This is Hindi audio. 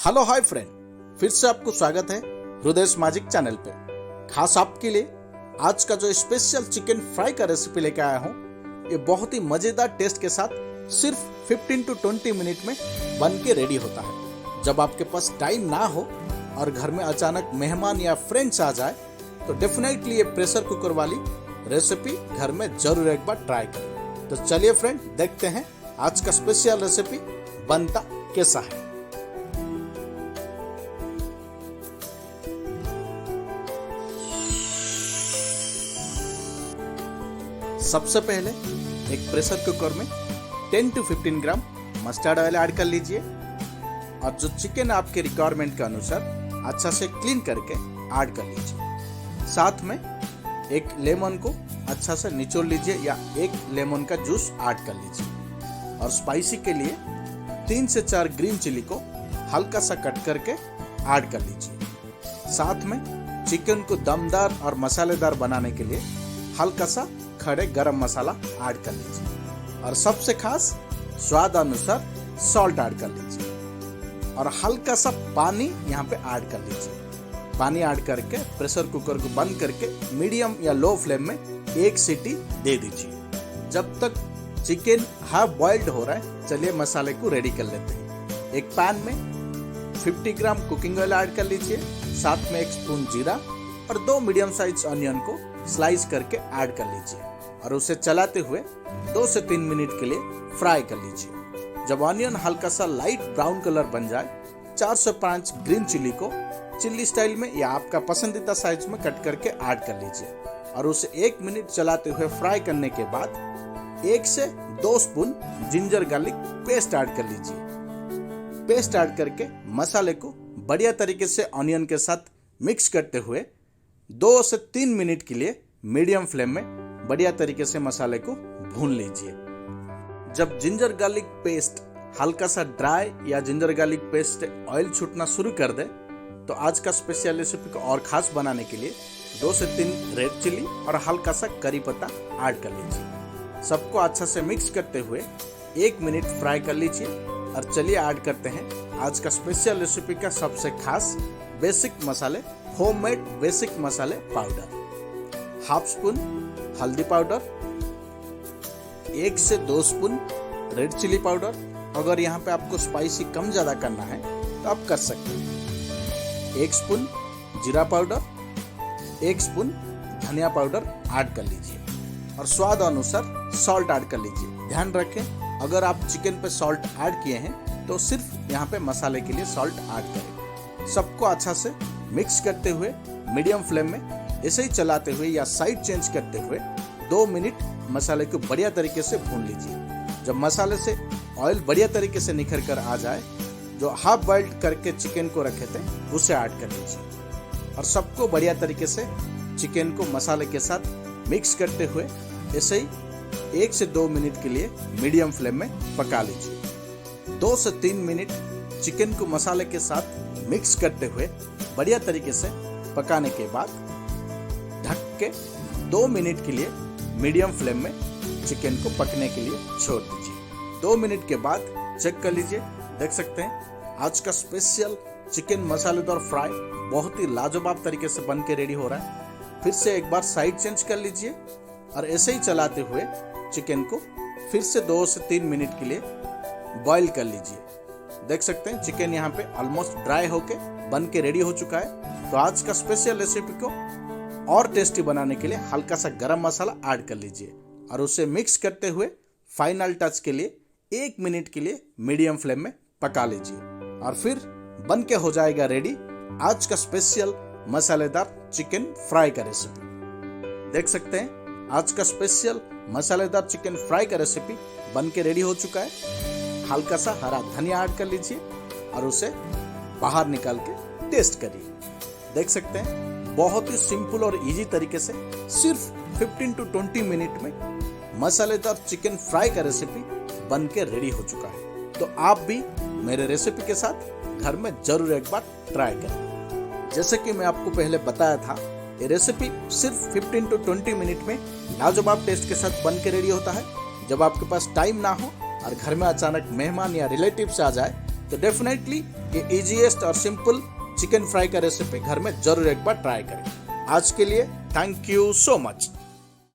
हेलो हाय फ्रेंड, फिर से आपको स्वागत है हृदय मैजिक चैनल पे। खास आपके लिए आज का जो स्पेशल चिकन फ्राई का रेसिपी लेके आया हूँ, ये बहुत ही मजेदार टेस्ट के साथ सिर्फ 15 to 20 मिनट में बन के रेडी होता है। जब आपके पास टाइम ना हो और घर में अचानक मेहमान या फ्रेंड्स आ जाए तो डेफिनेटली ये प्रेशर कुकर वाली रेसिपी घर में जरूर एक बार ट्राई करें। तो चलिए फ्रेंड, देखते हैं आज का स्पेशल रेसिपी बनता कैसा है। सबसे पहले एक प्रेशर कुकर में 10 to 15 gram mustard oil add कर लीजिए और जो चिकन आपके रिक्वायरमेंट के अनुसार अच्छा से क्लीन करके ऐड कर लीजिए। साथ में एक लेमन को अच्छा से निचोड़ लीजिए या एक लेमन का जूस ऐड कर लीजिए। और स्पाइसी के लिए 3 से 4 ग्रीन चिली को हल्का सा कट करके ऐड कर लीजिए। साथ में चिकन को दमदार और मसालेदार बनाने के लिए हल्का सा खड़े गरम मसाला ऐड कर लीजिए और सबसे खास स्वाद अनुसार सॉल्ट ऐड कर लीजिए और हल्का सा पानी यहाँ पे ऐड कर लीजिए। पानी ऐड करके प्रेशर कुकर को बंद करके मीडियम या लो फ्लेम में एक सीटी दे दीजिए। जब तक चिकन हाफ बॉइल्ड हो रहा है, चलिए मसाले को रेडी कर लेते हैं। एक पैन में 50 ग्राम कुकिंग ऑयल ऐड कर लीजिए, साथ में 1 स्पून जीरा और 2 मीडियम साइज ऑनियन को स्लाइस करके ऐड कर लीजिए और उसे चलाते हुए 2 से 3 मिनट के लिए फ्राई कर लीजिए। जब ऑनियन हल्का सा लाइट ब्राउन कलर बन जाए, 4 से 5 ग्रीन चिली को चिल्ली स्टाइल में या आपका पसंदीदा साइज में कट करके ऐड कर लीजिए और उसे 1 मिनट चलाते हुए फ्राई करने के बाद 1 से 2 spoon ginger garlic paste add कर लीजिए। पेस्ट ऐड करके मसाले को बढ़िया तरीके से ऑनियन के साथ मिक्स करते हुए 2 से 3 मिनट के लिए मीडियम फ्लेम में बढ़िया तरीके से मसाले को भून लीजिए। जब जिंजर गार्लिक पेस्ट हल्का सा ड्राई या जिंजर गार्लिक पेस्ट ऑयल छूटना शुरू कर दे तो आज का स्पेशल रेसिपी को और खास बनाने के लिए 2 से 3 रेड चिली और हल्का सा करी पत्ता ऐड कर लीजिए। सबको अच्छा से मिक्स करते हुए 1 मिनट फ्राई कर लीजिए और चलिए ऐड करते हैं आज का स्पेशल रेसिपी का सबसे खास बेसिक मसाले, होममेड बेसिक मसाले पाउडर। हाफ स्पून हल्दी पाउडर, 1 से 2 स्पून रेड चिली पाउडर। अगर यहाँ पे आपको स्पाइसी कम ज़्यादा करना है तो आप कर सकते हैं। 1 स्पून जीरा पाउडर, 1 स्पून धनिया पाउडर ऐड कर लीजिए और स्वाद अनुसार सॉल्ट ऐड कर लीजिए। ध्यान रखें, अगर आप चिकन पे सॉल्ट ऐड किए हैं तो सिर्फ यहाँ पे मसाले के लिए सॉल्ट ऐड करें। सबको अच्छा से मिक्स करते हुए मीडियम फ्लेम में ऐसे ही चलाते हुए या साइड चेंज करते हुए 2 मिनट मसाले को बढ़िया तरीके से भून लीजिए। जब मसाले से ऑयल बढ़िया तरीके से निखर कर आ जाए, जो हाफ बॉइल्ड करके चिकन को रखे थे उसे ऐड कर लीजिए और सबको बढ़िया तरीके से चिकन को मसाले के साथ मिक्स करते हुए ऐसे ही 1 से 2 मिनट के लिए मीडियम फ्लेम में पका लीजिए। 2 से 3 मिनट चिकन को मसाले के साथ मिक्स करते हुए बढ़िया तरीके से पकाने के बाद ढक के 2 मिनट के लिए मीडियम फ्लेम में चिकन को पकने के लिए छोड़ दीजिए। 2 मिनट के बाद चेक कर लीजिए, देख सकते हैं आज का स्पेशल चिकन मसालेदार फ्राई बहुत ही लाजवाब तरीके से बन के रेडी हो रहा है। फिर से एक बार साइड चेंज कर लीजिए और ऐसे ही चलाते हुए चिकन को फिर से 2 से 3 मिनट के लिए बॉईल कर लीजिए। देख सकते हैं चिकन यहाँ पे ऑलमोस्ट ड्राई होके बन के रेडी हो चुका है। तो आज का स्पेशल रेसिपी को और टेस्टी बनाने के लिए हल्का सा गरम मसाला ऐड कर लीजिए और उसे मिक्स करते हुए फाइनल टच के लिए 1 मिनट के लिए मीडियम फ्लेम में पका लीजिए और फिर बन के हो जाएगा रेडी आज का स्पेशल मसालेदार चिकन फ्राई का रेसिपी। देख सकते हैं आज का स्पेशल मसालेदार चिकन फ्राई का रेसिपी बन के रेडी हो चुका है। हल्का सा हरा धनिया ऐड कर लीजिए और उसे बाहर निकाल के टेस्ट करिए। देख सकते हैं बहुत ही सिंपल और इजी तरीके से सिर्फ 15 to 20 मिनट में मसालेदार चिकन फ्राई का रेसिपी बन के रेडी हो चुका है। तो आप भी मेरे रेसिपी के साथ घर में जरूर एक बार ट्राई करें। जैसे कि मैं आपको पहले बताया था, ये रेसिपी सिर्फ 15 to 20 मिनट में लाजवाब टेस्ट के साथ बन के रेडी होता है। जब आपके पास टाइम ना हो और घर में अचानक मेहमान या रिलेटिव्स आ जाए तो डेफिनेटली ये इजीएस्ट और सिंपल चिकन फ्राई का रेसिपी घर में जरूर एक बार ट्राई करें। आज के लिए थैंक यू सो मच।